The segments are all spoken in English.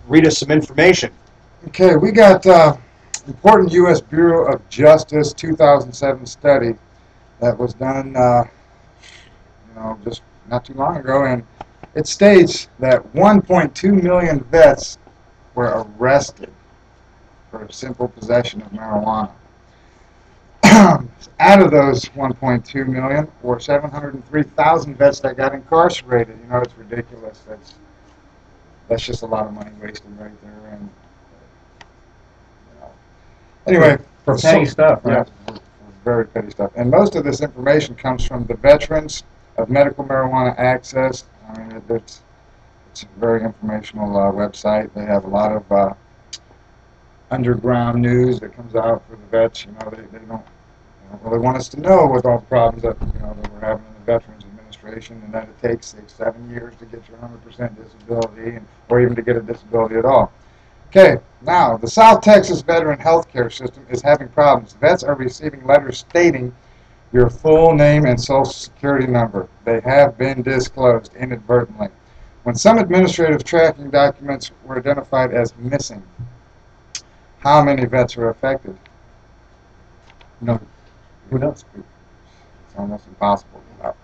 read us some information. Okay, we got important U.S. Bureau of Justice 2007 study that was done, just not too long ago, and it states that 1.2 million vets were arrested for simple possession of marijuana. Out of those 1.2 million were 703,000 vets that got incarcerated. It's ridiculous. That's just a lot of money wasted right there. And anyway, for petty stuff, yeah, for very petty stuff. And most of this information comes from the Veterans of Medical Marijuana Access. I mean, it's a very informational website. They have a lot of underground news that comes out for the vets. They don't really want us to know with all the problems that that we're having in the Veterans Administration, and that it takes 6, 7 years to get your 100% disability, or even to get a disability at all. Okay, now the South Texas Veteran Healthcare System is having problems. Vets are receiving letters stating your full name and social security number. They have been disclosed inadvertently. When some administrative tracking documents were identified as missing, how many vets are affected? No. Who knows? It's almost impossible to know.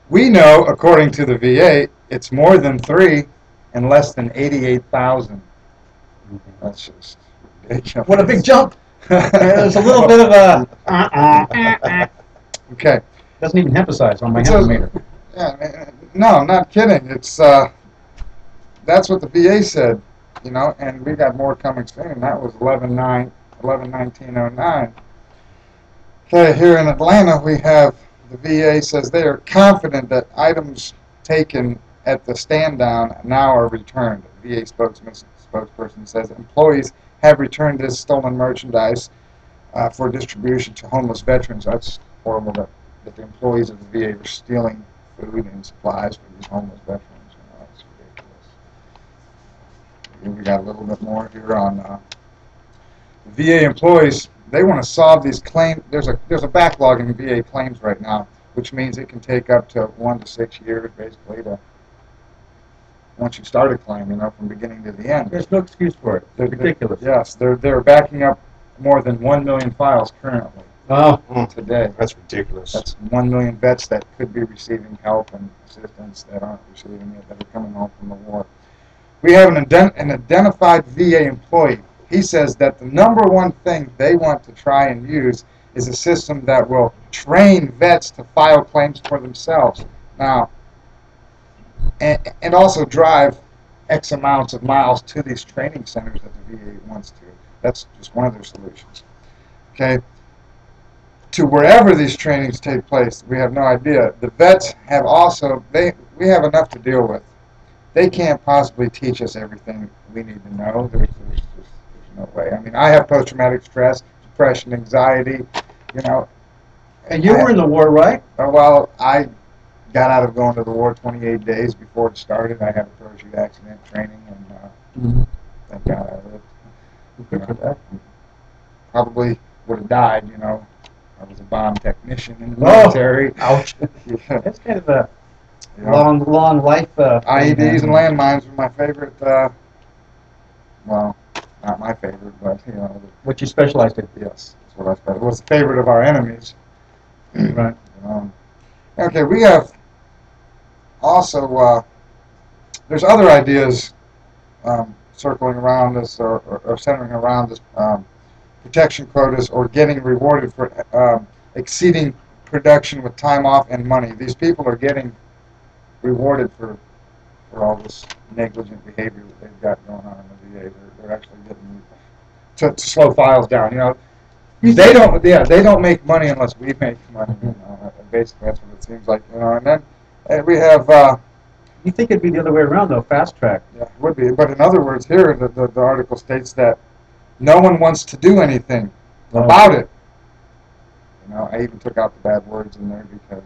We know, according to the VA, it's more than 3 and less than 88,000. That's just ridiculous. What a big jump! There's a little bit of a... Okay. Doesn't even emphasize on my meter. Yeah, no, not kidding. It's that's what the VA said, and we got more coming soon. That was 11/19/09. Okay, here in Atlanta, we have the VA says they are confident that items taken at the stand down now are returned. The VA spokesperson says employees have returned this stolen merchandise for distribution to homeless veterans. That's horrible that the employees of the VA are stealing food and supplies for these homeless veterans. That's ridiculous. We got a little bit more here on the VA employees. They want to solve these claims. There's a backlog in VA claims right now, which means it can take up to 1 to 6 years, basically, to once you start a claim, from beginning to the end. There's no excuse for it. It's ridiculous. Yes, they're backing up more than 1 million files currently. Today. That's ridiculous. That's 1 million vets that could be receiving help and assistance that aren't receiving it, that are coming home from the war. We have an identified VA employee. He says that the number one thing they want to try and use is a system that will train vets to file claims for themselves. Now, and also drive X amounts of miles to these training centers that the VA wants to. That's just one of their solutions. Okay. To wherever these trainings take place, we have no idea. The vets have also, we have enough to deal with. They can't possibly teach us everything we need to know. There's no way. I mean, I have post-traumatic stress, depression, anxiety, And you were in the war, right? Well, I got out of going to the war 28 days before it started. I had a parachute accident training, and thank God I lived. Probably would have died, I was a bomb technician in the military. Ouch. Yeah. That's kind of a long life. IEDs and landmines were my favorite, well, not my favorite, but, What you specialized in? Yes, that's what I specialized. It was the favorite of our enemies. Right. Okay, we have also, there's other ideas circling around this or centering around this protection quotas or getting rewarded for exceeding production with time off and money. These people are getting rewarded for all this negligent behavior that they've got going on in the VA. They're actually getting to slow files down. They don't make money unless we make money. Basically, that's what it seems like. And then we have. You think it'd be the other way around, though? Fast track. Yeah, it would be. But in other words, here the article states that no one wants to do anything about it. I even took out the bad words in there because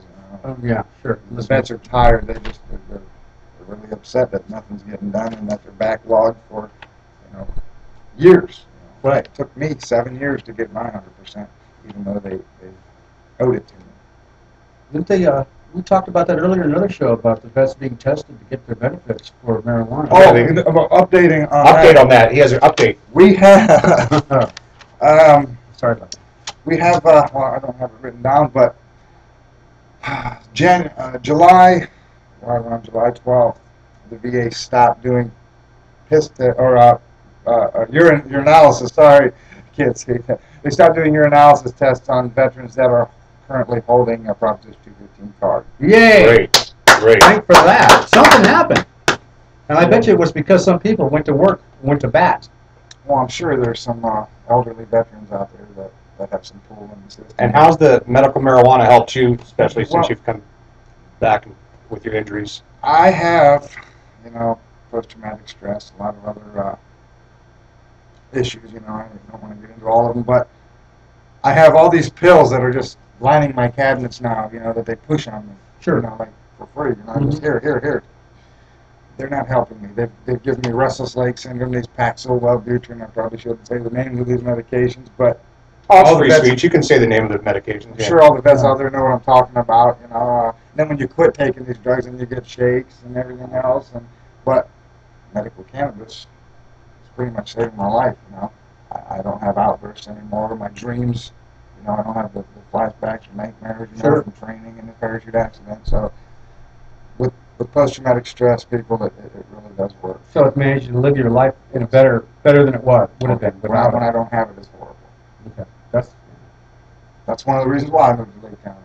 yeah, sure. The vets are tired. They're really upset that nothing's getting done and that they're backlogged for years. Right. It took me 7 years to get my 100%, even though they owed it to me. Didn't they We talked about that earlier in another show about the vets being tested to get their benefits for marijuana. Oh, they- about updating on Update that. on that. He has an update. We have, Sorry about that. we have, well, I don't have it written down, but July, right around July 12th, the VA stopped doing urinalysis. Sorry, I can't say that. They stopped doing urinalysis tests on veterans that are currently holding a Proposition 215 card. Yay! Great. Great. Thank for that. Something happened. And I bet you it was because some people went to work, went to bat. Well, I'm sure there's some elderly veterans out there that have some pull in the system. And how's the medical marijuana helped you, especially since Well- you've come back with your injuries? I have, post-traumatic stress, a lot of other issues, I don't want to get into all of them, but I have all these pills that are just lining my cabinets now, that they push on me. Sure. Like for free, just here. They're not helping me. They've given me restless leg syndrome, these Paxil, Wellbutrin. I probably shouldn't say the names of these medications, but Oh, it's all the free vets- speech. You can say the name of the medications. I'm sure all the vets out there know what I'm talking about, Then when you quit taking these drugs and you get shakes and everything else, but medical cannabis has pretty much saved my life, I don't have outbursts anymore. My dreams, I don't have the flashbacks or nightmares, Sure. from training and the parachute accident. So with post-traumatic stress, people, it really does work. So it managed you to live your life in a better than it would have been. When I don't have it, it's horrible. Okay. That's one of the reasons why I moved to Lake County.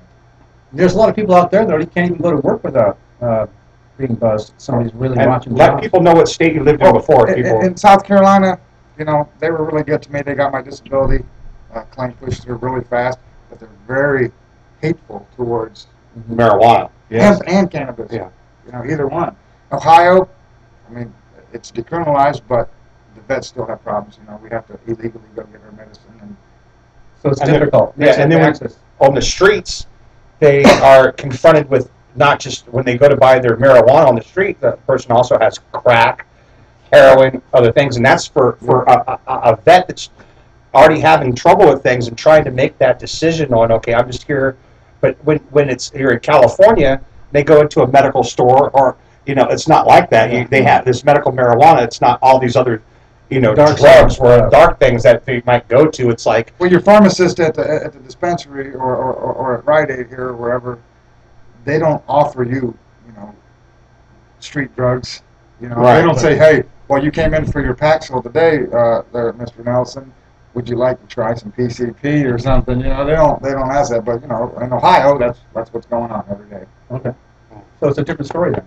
There's a lot of people out there that can't even go to work without being buzzed. Somebody's really And watching. let people know what state you lived in before. People. In South Carolina, they were really good to me. They got my disability claim pushed through really fast, but they're very hateful towards Marijuana. hemp and cannabis. Yeah. Either one. Ohio, it's decriminalized, but the vets still have problems. We have to illegally go get our medicine. And So it's And then- difficult. yeah, and then when- access. On the streets, they are confronted with not just when they go to buy their marijuana on the street, the person also has crack, heroin, other things, and that's for a vet that's already having trouble with things and trying to make that decision on, okay, I'm just here. But when it's here in California, they go into a medical store, or it's not like that. They have this medical marijuana. It's not all these other Dark drugs stuff. or dark things that they might go to. It's like, well, your pharmacist at the dispensary or at Rite Aid here or wherever, they don't offer you, street drugs. Right. They don't say, hey, well, you came in for your Paxil today, there, Mr. Nelson. Would you like to try some PCP or something? They don't ask that. But in Ohio, that's what's going on every day. Okay. So it's a different story then.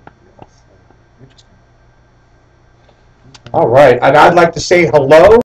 Interesting. all right, and I'd like to say hello